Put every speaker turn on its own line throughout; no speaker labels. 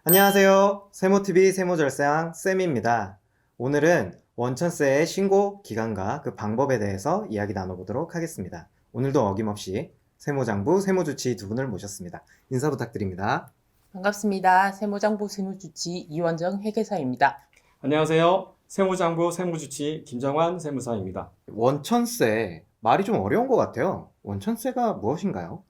안녕하세요. 세모TV 세모절세왕 쌤입니다. 오늘은 원천세의 신고 기간과 그 방법에 대해서 이야기 나눠보도록 하겠습니다. 오늘도 어김없이 세모장부, 세모주치 두 분을 모셨습니다. 인사 부탁드립니다.
반갑습니다. 세무장부 세무주치 이원정 회계사입니다.
안녕하세요. 세무장부 세무주치 김정환 세무사입니다.
원천세, 말이 좀 어려운 것 같아요. 원천세가 무엇인가요?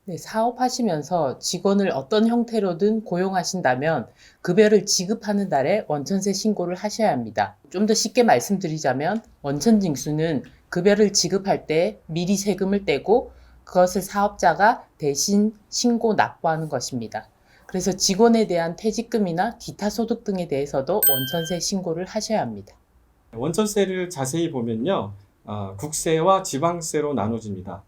네, 사업하시면서 직원을 어떤 형태로든 고용하신다면 급여를 지급하는 달에 원천세 신고를 하셔야 합니다. 좀 더 쉽게 말씀드리자면 원천징수는 급여를 지급할 때 미리 세금을 떼고 그것을 사업자가 대신 신고 납부하는 것입니다. 그래서 직원에 대한 퇴직금이나 기타 소득 등에 대해서도 원천세 신고를 하셔야 합니다.
원천세를 자세히 보면요. 국세와 지방세로 나눠집니다.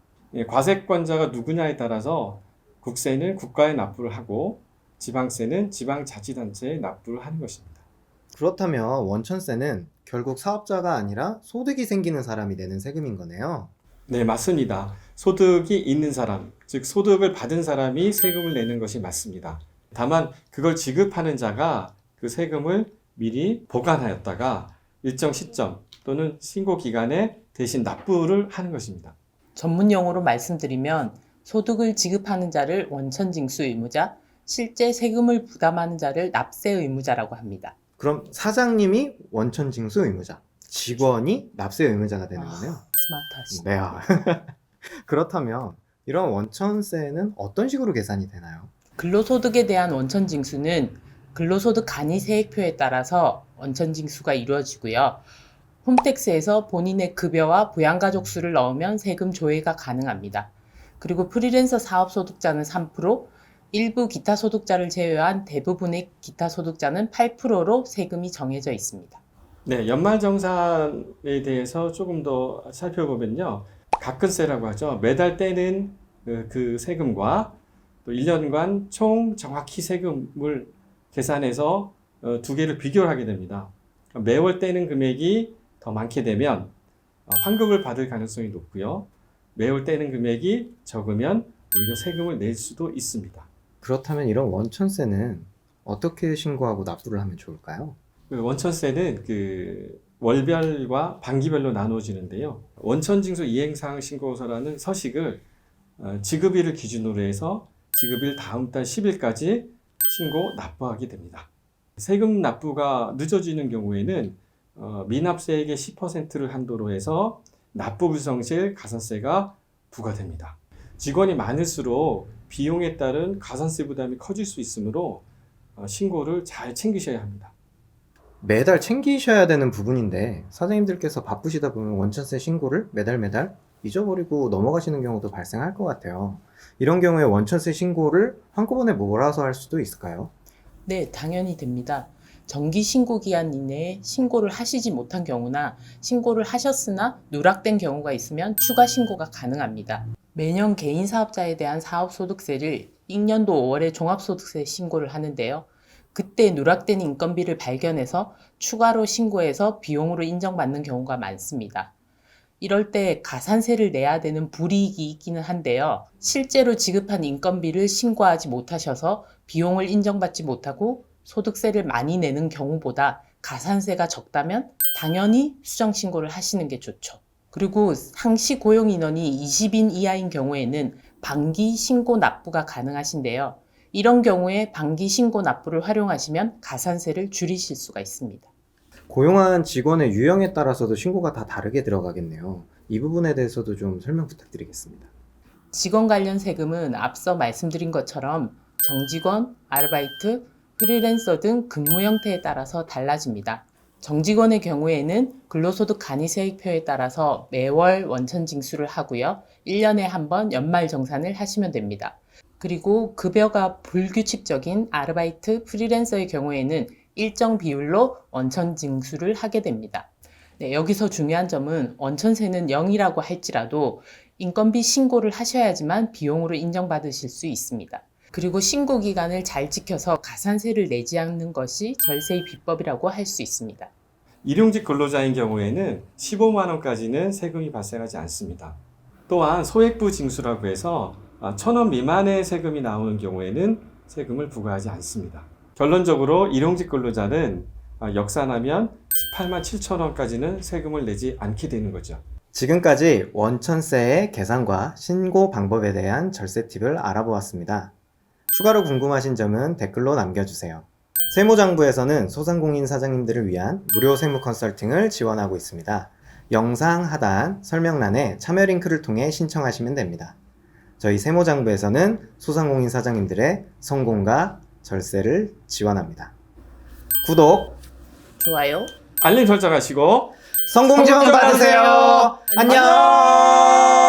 과세권자가 누구냐에 따라서 국세는 국가에 납부를 하고 지방세는 지방자치단체에 납부를 하는 것입니다.
그렇다면 원천세는 결국 사업자가 아니라 소득이 생기는 사람이 내는 세금인 거네요.
네, 맞습니다. 소득이 있는 사람, 즉 소득을 받은 사람이 세금을 내는 것이 맞습니다. 다만 그걸 지급하는 자가 그 세금을 미리 보관하였다가 일정 시점 또는 신고 기간에 대신 납부를 하는 것입니다.
전문 용어로 말씀드리면 소득을 지급하는 자를 원천징수 의무자, 실제 세금을 부담하는 자를 납세 의무자라고 합니다.
그럼 사장님이 원천징수 의무자, 직원이 납세 의무자가 되는 거네요.
스마트하시네.
네. 그렇다면 이런 원천세는 어떤 식으로 계산이 되나요?
근로소득에 대한 원천징수는 근로소득 간이세액표에 따라서 원천징수가 이루어지고요. 홈택스에서 본인의 급여와 부양가족 수를 넣으면 세금 조회가 가능합니다. 그리고 프리랜서 사업소득자는 3%, 일부 기타 소득자를 제외한 대부분의 기타 소득자는 8%로 세금이 정해져 있습니다.
네, 연말정산에 대해서 조금 더 살펴보면요. 가근세라고 하죠. 매달 떼는 그 세금과 또 1년간 총 정확히 세금을 계산해서 두 개를 비교를 하게 됩니다. 매월 떼는 금액이 더 많게 되면 환급을 받을 가능성이 높고요. 매월 떼는 금액이 적으면 오히려 세금을 낼 수도 있습니다.
그렇다면 이런 원천세는 어떻게 신고하고 납부를 하면 좋을까요?
그 원천세는 그 월별과 반기별로 나누어지는데요. 원천징수 이행사항 신고서라는 서식을 지급일을 기준으로 해서 지급일 다음 달 10일까지 신고 납부하게 됩니다. 세금 납부가 늦어지는 경우에는 미납세액의 10%를 한도로 해서 납부 불성실 가산세가 부과됩니다. 직원이 많을수록 비용에 따른 가산세 부담이 커질 수 있으므로 신고를 잘 챙기셔야 합니다.
매달 챙기셔야 되는 부분인데 사장님들께서 바쁘시다 보면 원천세 신고를 매달 잊어버리고 넘어가시는 경우도 발생할 것 같아요. 이런 경우에 원천세 신고를 한꺼번에 몰아서 할 수도 있을까요?
네, 당연히 됩니다. 정기 신고 기한 이내에 신고를 하시지 못한 경우나 신고를 하셨으나 누락된 경우가 있으면 추가 신고가 가능합니다. 매년 개인 사업자에 대한 사업소득세를 익년도 5월에 종합소득세 신고를 하는데요. 그때 누락된 인건비를 발견해서 추가로 신고해서 비용으로 인정받는 경우가 많습니다. 이럴 때 가산세를 내야 되는 불이익이 있기는 한데요. 실제로 지급한 인건비를 신고하지 못하셔서 비용을 인정받지 못하고 소득세를 많이 내는 경우보다 가산세가 적다면 당연히 수정신고를 하시는 게 좋죠. 그리고 상시 고용 인원이 20인 이하인 경우에는 반기 신고 납부가 가능하신데요. 이런 경우에 반기 신고 납부를 활용하시면 가산세를 줄이실 수가 있습니다.
고용한 직원의 유형에 따라서도 신고가 다 다르게 들어가겠네요. 이 부분에 대해서도 좀 설명 부탁드리겠습니다.
직원 관련 세금은 앞서 말씀드린 것처럼 정직원, 아르바이트, 프리랜서 등 근무 형태에 따라서 달라집니다. 정직원의 경우에는 근로소득 간이세액표에 따라서 매월 원천징수를 하고요. 1년에 한 번 연말정산을 하시면 됩니다. 그리고 급여가 불규칙적인 아르바이트, 프리랜서의 경우에는 일정 비율로 원천징수를 하게 됩니다. 네, 여기서 중요한 점은 원천세는 0이라고 할지라도 인건비 신고를 하셔야지만 비용으로 인정받으실 수 있습니다. 그리고 신고 기간을 잘 지켜서 가산세를 내지 않는 것이 절세의 비법이라고 할 수 있습니다.
일용직 근로자인 경우에는 15만 원까지는 세금이 발생하지 않습니다. 또한 소액부 징수라고 해서 1,000원 미만의 세금이 나오는 경우에는 세금을 부과하지 않습니다. 결론적으로 일용직 근로자는 역산하면 18만 7천 원까지는 세금을 내지 않게 되는 거죠.
지금까지 원천세의 계산과 신고 방법에 대한 절세 팁을 알아보았습니다. 추가로 궁금하신 점은 댓글로 남겨주세요. 세무장부에서는 소상공인 사장님들을 위한 무료 세무 컨설팅을 지원하고 있습니다. 영상 하단 설명란에 참여 링크를 통해 신청하시면 됩니다. 저희 세무장부에서는 소상공인 사장님들의 성공과 절세를 지원합니다. 구독,
좋아요.
알림 설정하시고
성공 지원 받으세요. 안녕.